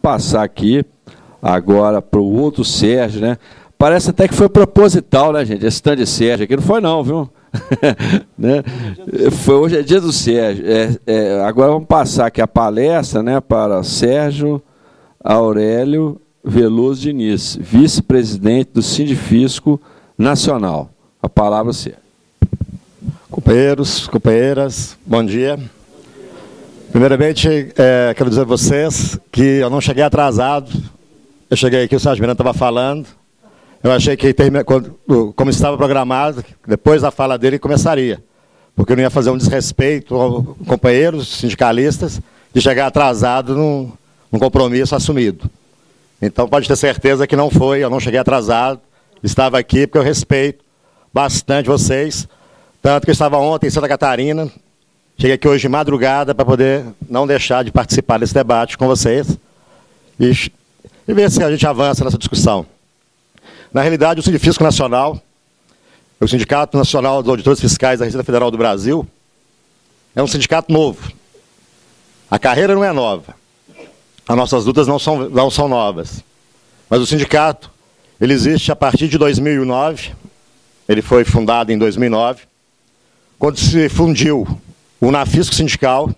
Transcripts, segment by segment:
Passar aqui agora para o outro Sérgio, né? Parece até que foi proposital, né, gente? Esse tanto de Sérgio aqui não foi não, viu? Né? Hoje é dia do Sérgio. Agora vamos passar aqui a palestra, né, para Sérgio Aurélio Veloso Diniz, vice-presidente do Sindifisco Nacional. A palavra é Sérgio. Companheiros, companheiras, bom dia. Primeiramente, quero dizer a vocês que eu não cheguei atrasado. Eu cheguei aqui, o Sérgio Miranda estava falando. Eu achei que, como estava programado, depois da fala dele começaria. Porque eu não ia fazer um desrespeito aos companheiros sindicalistas de chegar atrasado num compromisso assumido. Então pode ter certeza que não foi, eu não cheguei atrasado. Estava aqui porque eu respeito bastante vocês. Tanto que eu estava ontem em Santa Catarina. Cheguei aqui hoje de madrugada para poder não deixar de participar desse debate com vocês e ver se a gente avança nessa discussão. Na realidade, o Sindifisco Nacional, o Sindicato Nacional dos Auditores Fiscais da Receita Federal do Brasil, é um sindicato novo. A carreira não é nova. As nossas lutas não são novas. Mas o sindicato, ele existe a partir de 2009. Ele foi fundado em 2009, quando se fundiu o Unafisco Sindical,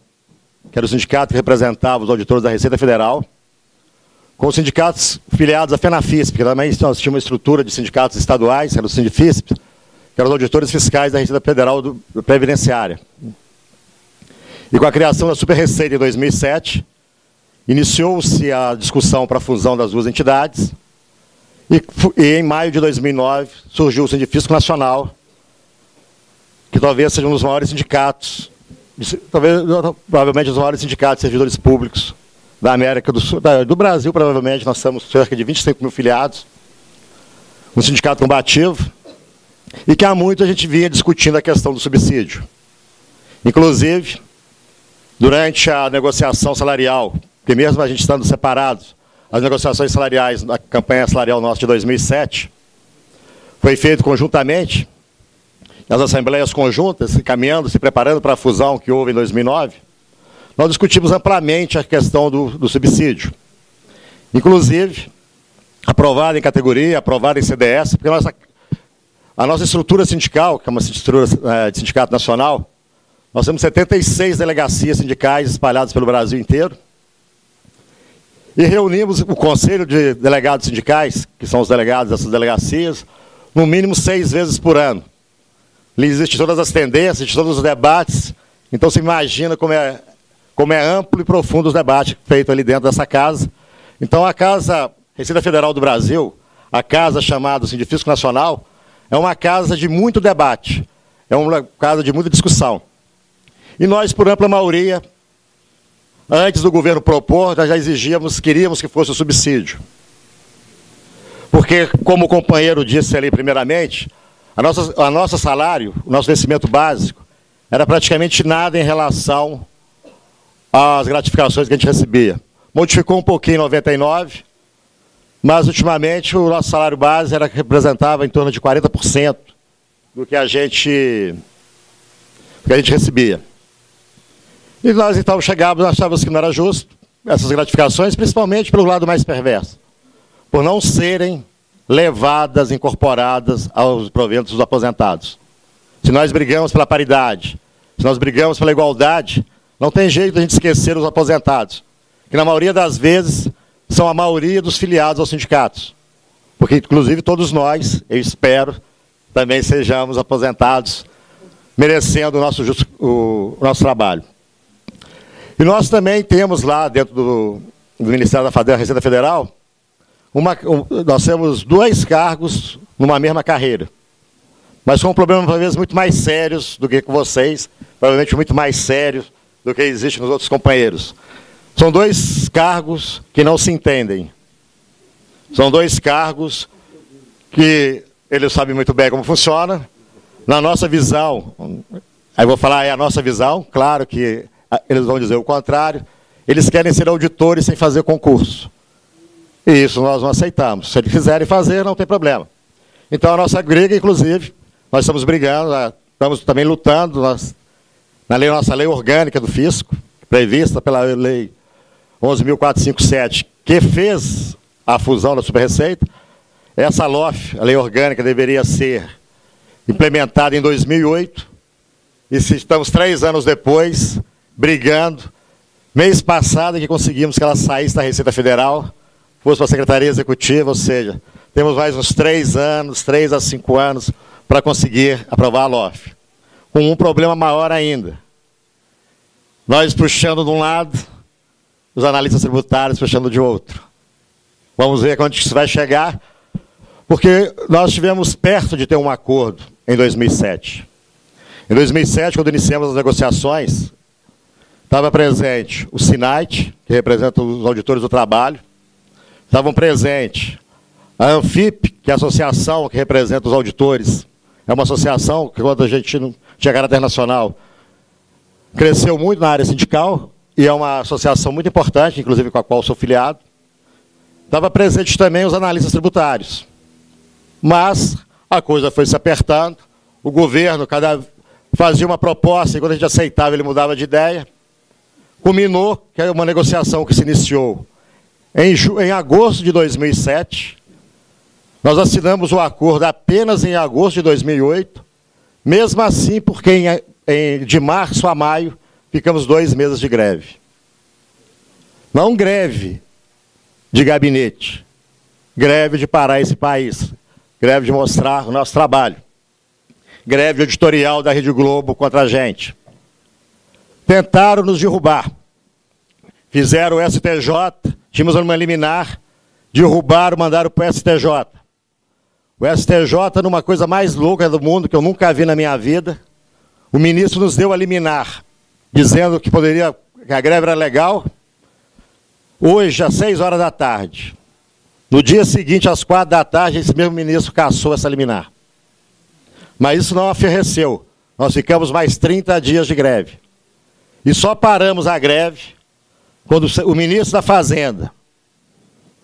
que era o sindicato que representava os auditores da Receita Federal, com os sindicatos filiados à FENAFISP, que também nós tínhamos uma estrutura de sindicatos estaduais, que era o Sindifisp, que eram os auditores fiscais da Receita Federal Previdenciária. E com a criação da Super-Receita em 2007, iniciou-se a discussão para a fusão das duas entidades, e em maio de 2009 surgiu o Sindifisco Nacional, que talvez seja um dos maiores sindicatos, provavelmente os maiores sindicatos de servidores públicos da América do Sul, do Brasil, provavelmente. Nós temos cerca de 25 mil filiados, um sindicato combativo, e que há muito a gente vinha discutindo a questão do subsídio. Inclusive, durante a negociação salarial, que mesmo a gente estando separados, as negociações salariais na campanha salarial nossa de 2007, foi feito conjuntamente, as assembleias conjuntas, caminhando, se preparando para a fusão que houve em 2009, nós discutimos amplamente a questão do subsídio. Inclusive, aprovada em categoria, aprovada em CDS, porque a nossa estrutura sindical, que é uma estrutura de sindicato nacional, nós temos 76 delegacias sindicais espalhadas pelo Brasil inteiro, e reunimos o Conselho de Delegados Sindicais, que são os delegados dessas delegacias, no mínimo 6 vezes por ano. Existem todas as tendências, existem todos os debates, então você imagina como é amplo e profundo os debates feitos ali dentro dessa casa. Então a Casa Receita Federal do Brasil, a casa chamada Sindifisco Nacional, é uma casa de muito debate, é uma casa de muita discussão. E nós, por ampla maioria, antes do governo propor, nós já queríamos que fosse o subsídio. Porque, como o companheiro disse ali primeiramente, o nosso salário, o nosso vencimento básico, era praticamente nada em relação às gratificações que a gente recebia. Modificou um pouquinho em 99, mas ultimamente o nosso salário base representava em torno de 40% do que a gente recebia. E nós então achávamos que não era justo essas gratificações, principalmente pelo lado mais perverso, por não serem levadas, incorporadas aos proventos dos aposentados. Se nós brigamos pela paridade, se nós brigamos pela igualdade, não tem jeito de a gente esquecer os aposentados, que na maioria das vezes são a maioria dos filiados aos sindicatos. Porque, inclusive, todos nós, eu espero, também sejamos aposentados, merecendo o nosso trabalho. E nós também temos lá, dentro do Ministério da Receita Federal, nós temos 2 cargos numa mesma carreira. Mas com problemas, talvez, muito mais sérios do que com vocês, provavelmente muito mais sérios do que existe nos outros companheiros. São 2 cargos que não se entendem. São 2 cargos que eles sabem muito bem como funciona. Na nossa visão, aí vou falar, é a nossa visão, claro que eles vão dizer o contrário, eles querem ser auditores sem fazer concurso. E isso nós não aceitamos. Se eles quiserem fazer, não tem problema. Então a nossa briga, inclusive, nós estamos brigando, estamos também lutando na nossa lei orgânica do fisco, prevista pela lei 11.457, que fez a fusão da Super-Receita. Essa LOF, a lei orgânica, deveria ser implementada em 2008, e estamos 3 anos depois, brigando. Mês passado que conseguimos que ela saísse da Receita Federal, fosse para a Secretaria Executiva, ou seja, temos mais uns 3 anos, 3 a 5 anos, para conseguir aprovar a LOF. Com um problema maior ainda. Nós puxando de um lado, os analistas tributários puxando de outro. Vamos ver onde isso vai chegar, porque nós estivemos perto de ter um acordo em 2007. Em 2007, quando iniciamos as negociações, estava presente o SINAIT, que representa os auditores do trabalho, estavam presentes a ANFIP, que é a associação que representa os auditores, é uma associação que, quando a gente não tinha caráter nacional, cresceu muito na área sindical, e é uma associação muito importante, inclusive com a qual sou filiado. Estava presente também os analistas tributários. Mas a coisa foi se apertando, o governo fazia uma proposta, e quando a gente aceitava, ele mudava de ideia. Culminou, que é uma negociação que se iniciou em agosto de 2007. Nós assinamos o acordo apenas em agosto de 2008. Mesmo assim, porque de março a maio, ficamos 2 meses de greve. Não greve de gabinete, greve de parar esse país, greve de mostrar o nosso trabalho, greve editorial da Rede Globo contra a gente. Tentaram nos derrubar. Fizeram o STJ, tínhamos uma liminar, derrubaram, mandaram para o STJ. O STJ, numa coisa mais louca do mundo, que eu nunca vi na minha vida, o ministro nos deu a liminar, dizendo que que a greve era legal. Hoje, às 6 horas da tarde, no dia seguinte, às 4 da tarde, esse mesmo ministro cassou essa liminar. Mas isso não aferreceu. Nós ficamos mais 30 dias de greve. E só paramos a greve quando o ministro da Fazenda,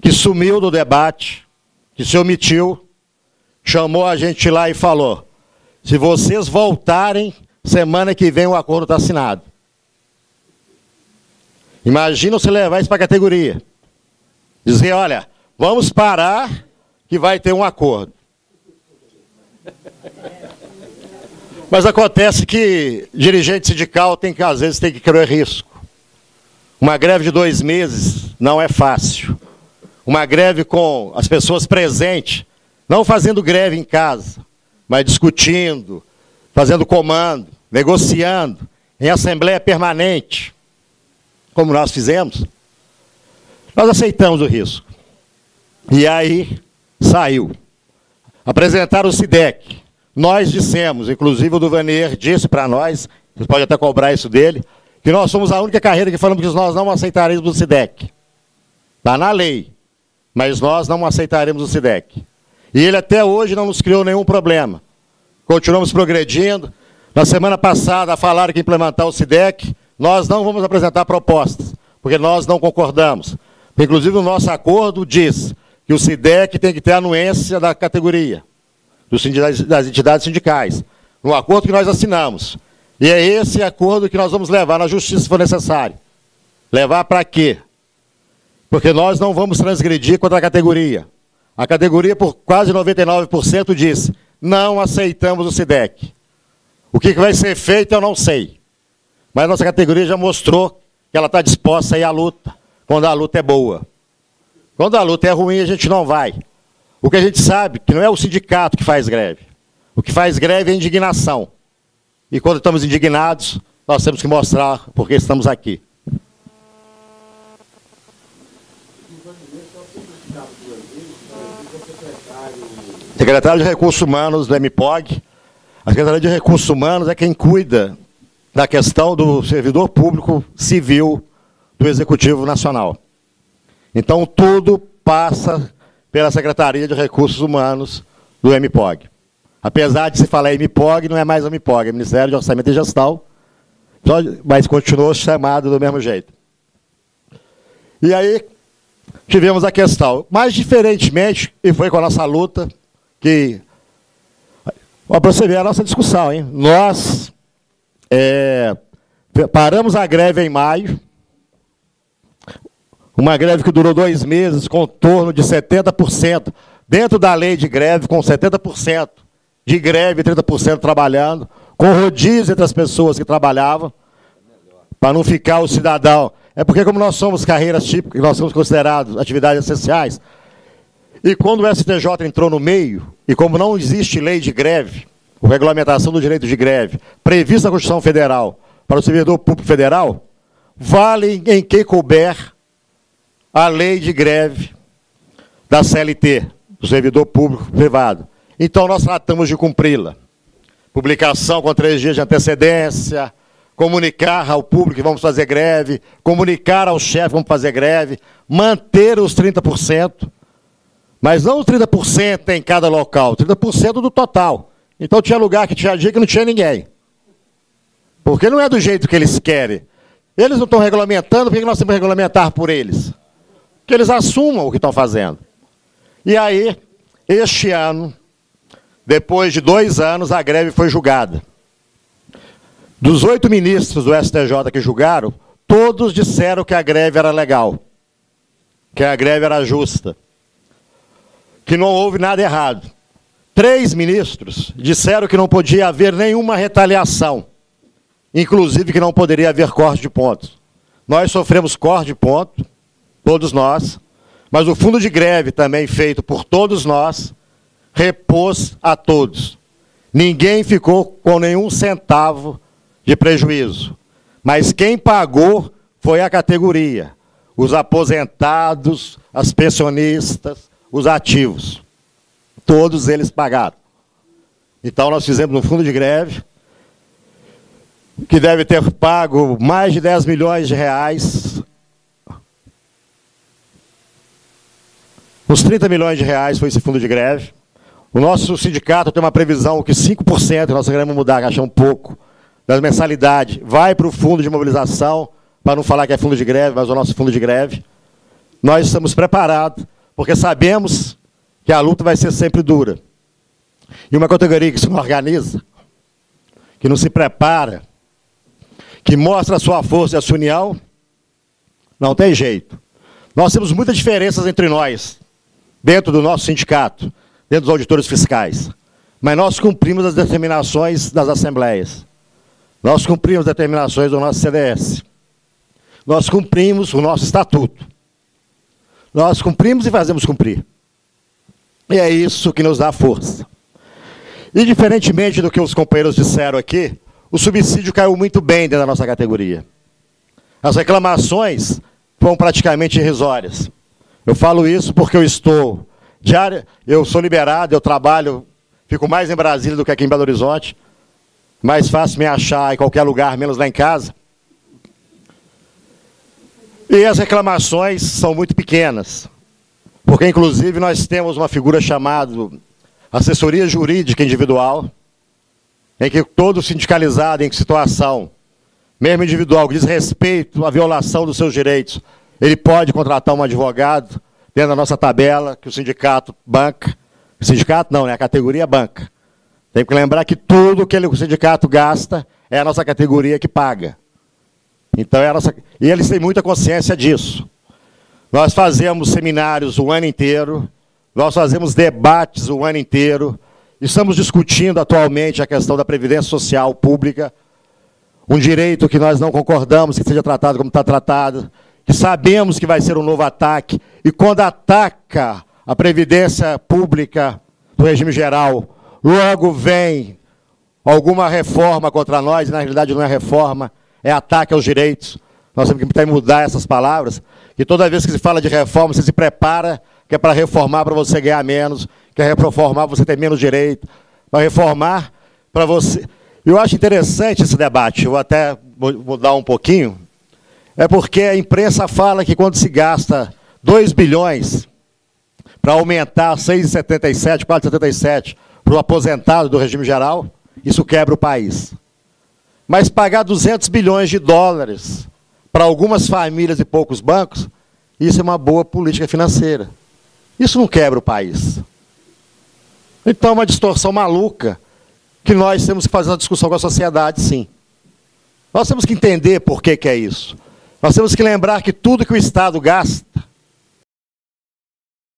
que sumiu do debate, que se omitiu, chamou a gente lá e falou: se vocês voltarem, semana que vem o acordo está assinado. Imagina se levar isso para a categoria. Dizer, olha, vamos parar que vai ter um acordo. Mas acontece que dirigente sindical às vezes tem que correr risco. Uma greve de 2 meses não é fácil. Uma greve com as pessoas presentes, não fazendo greve em casa, mas discutindo, fazendo comando, negociando, em assembleia permanente, como nós fizemos. Nós aceitamos o risco. E aí saiu. Apresentaram o SIDEC. Nós dissemos, inclusive o Duvanier disse para nós, você pode até cobrar isso dele, que nós somos a única carreira que falamos que nós não aceitaremos o SIDEC. Está na lei, mas nós não aceitaremos o SIDEC. E ele até hoje não nos criou nenhum problema. Continuamos progredindo. Na semana passada falaram que implementar o SIDEC, nós não vamos apresentar propostas, porque nós não concordamos. Inclusive o nosso acordo diz que o SIDEC tem que ter anuência da categoria, das entidades sindicais, no acordo que nós assinamos. E é esse acordo que nós vamos levar na justiça se for necessário. Levar para quê? Porque nós não vamos transgredir contra a categoria. A categoria, por quase 99%, diz: não aceitamos o SIDEC. O que vai ser feito eu não sei. Mas a nossa categoria já mostrou que ela está disposta a ir à luta, quando a luta é boa. Quando a luta é ruim, a gente não vai. O que a gente sabe que não é o sindicato que faz greve. O que faz greve é indignação. E quando estamos indignados, nós temos que mostrar por que estamos aqui. Secretário de Recursos Humanos do MPOG. A Secretaria de Recursos Humanos é quem cuida da questão do servidor público civil do Executivo Nacional. Então, tudo passa pela Secretaria de Recursos Humanos do MPOG. Apesar de se falar MPOG, não é mais MPOG, é Ministério de Orçamento e Gestão, mas continuou chamado do mesmo jeito. E aí, tivemos a questão. Mas, diferentemente, e foi com a nossa luta, que... Para você ver a nossa discussão, hein? Nós paramos a greve em maio. Uma greve que durou 2 meses, com torno de 70%. Dentro da lei de greve, com 70% de greve e 30% trabalhando, com rodízio entre as pessoas que trabalhavam, para não ficar o cidadão. É porque, como nós somos carreiras típicas, nós somos considerados atividades essenciais, e quando o STJ entrou no meio, e como não existe lei de greve, ou regulamentação do direito de greve, prevista na Constituição Federal para o servidor público federal, vale em que couber a lei de greve da CLT, do servidor público privado. Então, nós tratamos de cumpri-la. Publicação com 3 dias de antecedência, comunicar ao público que vamos fazer greve, comunicar ao chefe que vamos fazer greve, manter os 30%, mas não os 30% em cada local, 30% do total. Então, tinha lugar que tinha dia que não tinha ninguém. Porque não é do jeito que eles querem. Eles não estão regulamentando, por que nós temos que regulamentar por eles? Que eles assumam o que estão fazendo. E aí, este ano, depois de 2 anos, a greve foi julgada. Dos 8 ministros do STJ que julgaram, todos disseram que a greve era legal, que a greve era justa, que não houve nada errado. 3 ministros disseram que não podia haver nenhuma retaliação, inclusive que não poderia haver corte de pontos. Nós sofremos corte de ponto, todos nós, mas o fundo de greve, também feito por todos nós, repôs a todos. Ninguém ficou com nenhum centavo de prejuízo. Mas quem pagou foi a categoria, os aposentados, as pensionistas, os ativos. Todos eles pagaram. Então nós fizemos um fundo de greve, que deve ter pago mais de 10 milhões de reais. Uns 30 milhões de reais foi esse fundo de greve. O nosso sindicato tem uma previsão que 5%, nós queremos mudar, que achamos pouco, da mensalidade, vai para o fundo de mobilização, para não falar que é fundo de greve, mas o nosso fundo de greve. Nós estamos preparados, porque sabemos que a luta vai ser sempre dura. E uma categoria que se não organiza, que não se prepara, que mostra a sua força e a sua união, não tem jeito. Nós temos muitas diferenças entre nós, dentro do nosso sindicato, dentro dos auditores fiscais. Mas nós cumprimos as determinações das assembleias. Nós cumprimos as determinações do nosso CDS. Nós cumprimos o nosso estatuto. Nós cumprimos e fazemos cumprir. E é isso que nos dá força. E diferentemente do que os companheiros disseram aqui, o subsídio caiu muito bem dentro da nossa categoria. As reclamações foram praticamente irrisórias. Eu falo isso porque eu sou liberado, eu trabalho, fico mais em Brasília do que aqui em Belo Horizonte. Mais fácil me achar em qualquer lugar, menos lá em casa. E as reclamações são muito pequenas. Porque, inclusive, nós temos uma figura chamada assessoria jurídica individual, em que todo sindicalizado em situação, mesmo individual, que diz respeito à violação dos seus direitos, ele pode contratar um advogado dentro da nossa tabela, que o sindicato banca. O sindicato não, né? A categoria banca. Tem que lembrar que tudo que o sindicato gasta é a nossa categoria que paga. Então, e eles têm muita consciência disso. Nós fazemos seminários o ano inteiro, nós fazemos debates o ano inteiro, estamos discutindo atualmente a questão da Previdência Social Pública, um direito que nós não concordamos que seja tratado como está tratado, que sabemos que vai ser um novo ataque, e quando ataca a Previdência Pública do regime geral, logo vem alguma reforma contra nós, e na realidade não é reforma, é ataque aos direitos. Nós temos que mudar essas palavras, que toda vez que se fala de reforma, você se prepara, que é para reformar para você ganhar menos, que é reformar para você ter menos direito, para reformar para você... Eu acho interessante esse debate, eu vou até mudar um pouquinho, é porque a imprensa fala que quando se gasta 2 bilhões para aumentar 6,77, 4,77 para o aposentado do regime geral, isso quebra o país. Mas pagar 200 bilhões de dólares para algumas famílias e poucos bancos, isso é uma boa política financeira. Isso não quebra o país. Então é uma distorção maluca que nós temos que fazer uma discussão com a sociedade, sim. Nós temos que entender por que é isso. Nós temos que lembrar que tudo que o Estado gasta,